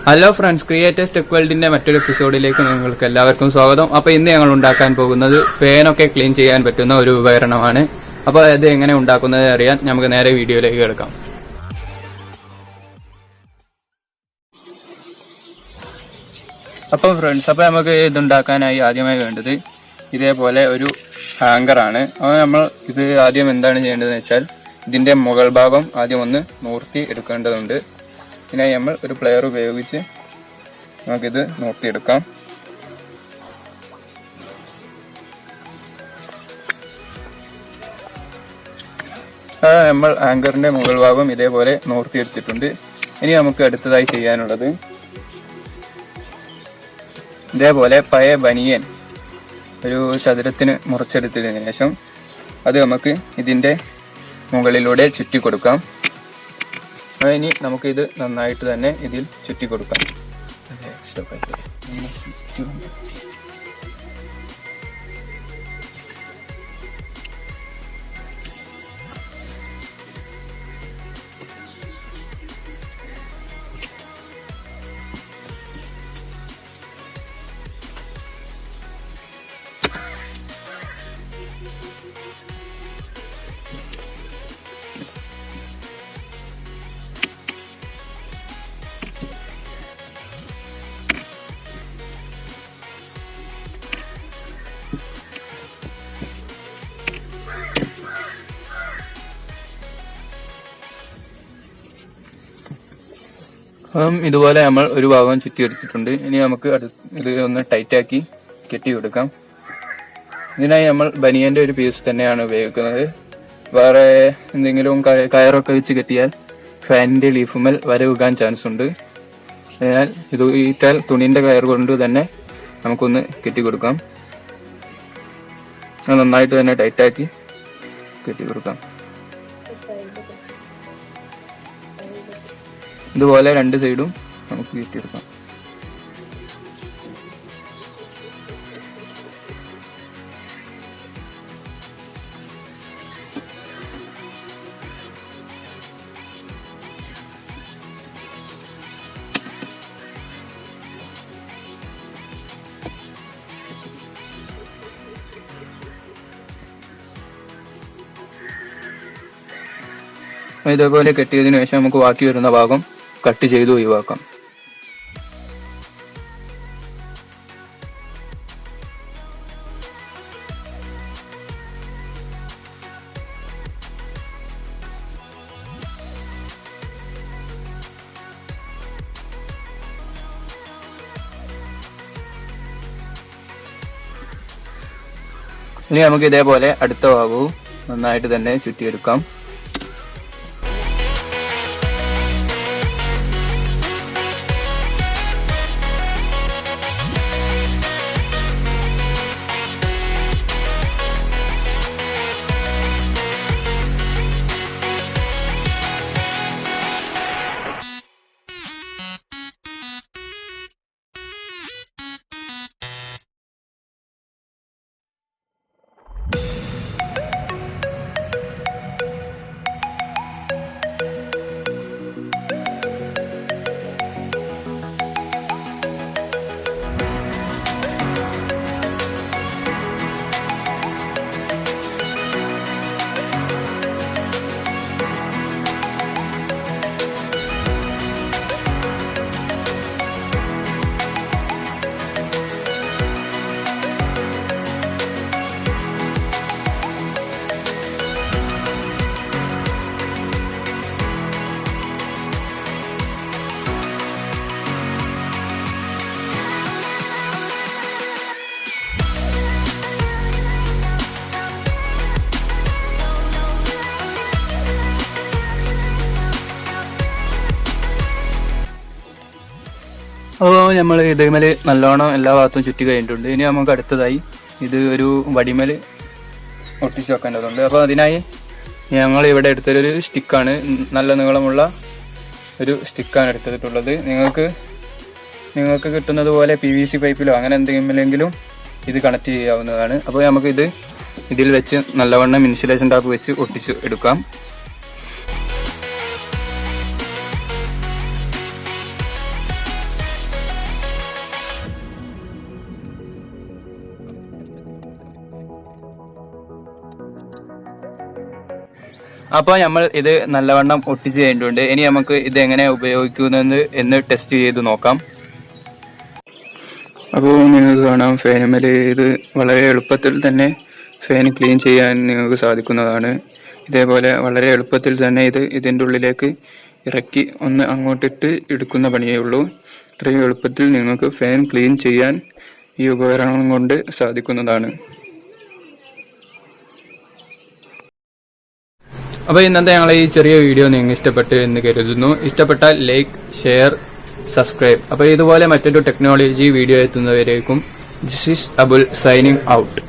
Hello friends, creators tech വേൾഡിന്റെ മറ്റൊരു എപ്പിസോഡിലേക്ക് നിങ്ങൾക്ക് എല്ലാവർക്കും സ്വാഗതം. അപ്പൊ ഇന്ന് ഞങ്ങൾ ഉണ്ടാക്കാൻ പോകുന്നത് ഫാനൊക്കെ ക്ലീൻ ചെയ്യാൻ പറ്റുന്ന ഒരു ഉപകരണമാണ്. അപ്പൊ അത് എങ്ങനെ ഉണ്ടാക്കുന്നത് അറിയാൻ നമുക്ക് നേരെ വീഡിയോയിലേക്ക് കിടക്കാം. അപ്പം ഫ്രണ്ട്സ്, അപ്പൊ നമുക്ക് ഇതുണ്ടാക്കാനായി ആദ്യമായി വേണ്ടത് ഇതേപോലെ ഒരു ഹാങ്കറാണ്. അപ്പോൾ നമ്മൾ ഇത് ആദ്യം എന്താണ് ചെയ്യേണ്ടതെന്ന് വെച്ചാൽ ഇതിന്റെ മുകൾ ഭാഗം ആദ്യം ഒന്ന് നൂർത്തി എടുക്കേണ്ടതുണ്ട്. ഇതിനായി നമ്മൾ ഒരു പ്ലെയർ ഉപയോഗിച്ച് നമുക്കിത് നോക്കിയെടുക്കാം. നമ്മൾ ആങ്കറിന്റെ മുകൾ ഭാഗം ഇതേപോലെ നോർത്തിയെടുത്തിട്ടുണ്ട്. ഇനി നമുക്ക് അടുത്തതായി ചെയ്യാനുള്ളത് ഇതേപോലെ പഴയ ബനിയൻ ഒരു ചതുരത്തിന് മുറിച്ചെടുത്തതിന് ശേഷം അത് നമുക്ക് ഇതിന്റെ മുകളിലൂടെ ചുറ്റി കൊടുക്കാം. ഇനി നമുക്കിത് നന്നായിട്ട് തന്നെ ഇതിൽ ചുറ്റി കൊടുക്കാം. ഇതുപോലെ നമ്മൾ ഒരു ഭാഗം ചുറ്റിയെടുത്തിട്ടുണ്ട്. ഇനി നമുക്ക് ഇത് ഒന്ന് ടൈറ്റാക്കി കെട്ടി കൊടുക്കാം. ഇതിനായി നമ്മൾ ബനിയന്റെ ഒരു പീസ് തന്നെയാണ് ഉപയോഗിക്കുന്നത്. വേറെ എന്തെങ്കിലും കയറൊക്കെ വെച്ച് കെട്ടിയാൽ ഫാനിന്റെ ലീഫുമേൽ വരവുകാൻ ചാൻസ് ഉണ്ട്. അതിനാൽ ഇത് ഇട്ടാൽ തുണിന്റെ കയർ കൊണ്ട് തന്നെ നമുക്കൊന്ന് കെട്ടി കൊടുക്കാം. നന്നായിട്ട് തന്നെ ടൈറ്റാക്കി കെട്ടി കൊടുക്കാം. ഇതുപോലെ രണ്ട് സൈഡും നമുക്ക് കെട്ടിയെടുക്കാം. ഇതേപോലെ കെട്ടിയതിനു ശേഷം നമുക്ക് ബാക്കി വരുന്ന ഭാഗം കട്ട് ചെയ്ത് ഒഴിവാക്കാം. ഇനി നമുക്ക് ഇതേപോലെ അടുത്ത ഭാഗവും നന്നായിട്ട് തന്നെ ചുറ്റിയെടുക്കാം. അപ്പോൾ നമ്മൾ ഇതേമേൽ നല്ലോണം എല്ലാ ഭാഗത്തും ചുറ്റി കഴിഞ്ഞിട്ടുണ്ട്. ഇനി നമുക്ക് അടുത്തതായി ഇത് ഒരു വടിമേൽ ഒട്ടിച്ച് വെക്കേണ്ടതുണ്ട്. അപ്പോൾ അതിനായി ഞങ്ങൾ ഇവിടെ എടുത്തൊരു സ്റ്റിക്കാണ്, നല്ല നീളമുള്ള ഒരു സ്റ്റിക്കാണ് എടുത്തിട്ടുള്ളത്. നിങ്ങൾക്ക് കിട്ടുന്നത് പോലെ PVC പൈപ്പിലോ അങ്ങനെ എന്തെങ്കിലെങ്കിലും ഇത് കണക്ട് ചെയ്യാവുന്നതാണ്. അപ്പോൾ നമുക്ക് ഇതിൽ വെച്ച് നല്ലവണ്ണം ഇൻസുലേഷൻ ടാപ്പ് വെച്ച് ഒട്ടിച്ച് എടുക്കാം. അപ്പോൾ നമ്മൾ ഇത് നല്ലവണ്ണം ഒട്ടിച്ച് കഴിഞ്ഞിട്ടുണ്ട്. ഇനി നമുക്ക് ഇത് എങ്ങനെ ഉപയോഗിക്കുന്നത് എന്ന് ടെസ്റ്റ് ചെയ്ത് നോക്കാം. അപ്പോൾ നിങ്ങൾക്ക് കാണാം ഫാനുമേൽ ഇത് വളരെ എളുപ്പത്തിൽ തന്നെ ഫാൻ ക്ലീൻ ചെയ്യാൻ നിങ്ങൾക്ക് സാധിക്കുന്നതാണ്. ഇതേപോലെ വളരെ എളുപ്പത്തിൽ തന്നെ ഇതിൻ്റെ ഉള്ളിലേക്ക് ഇറക്കി ഒന്ന് അങ്ങോട്ടിട്ട് എടുക്കുന്ന പണിയേ ഉള്ളൂ. ഇത്രയും എളുപ്പത്തിൽ നിങ്ങൾക്ക് ഫാൻ ക്ലീൻ ചെയ്യാൻ ഈ ഉപകരണം കൊണ്ട് സാധിക്കുന്നതാണ്. അപ്പോൾ ഇന്നത്തെ ഞങ്ങളെ ഈ ചെറിയ വീഡിയോ നിങ്ങൾക്ക് ഇഷ്ടപ്പെട്ടു എന്ന് കരുതുന്നു. ഇഷ്ടപ്പെട്ടാൽ ലൈക്ക്, ഷെയർ, സബ്സ്ക്രൈബ്. അപ്പോൾ ഇതുപോലെ മറ്റൊരു ടെക്നോളജി വീഡിയോ എത്തുന്നവരേക്കും this is Abul signing out.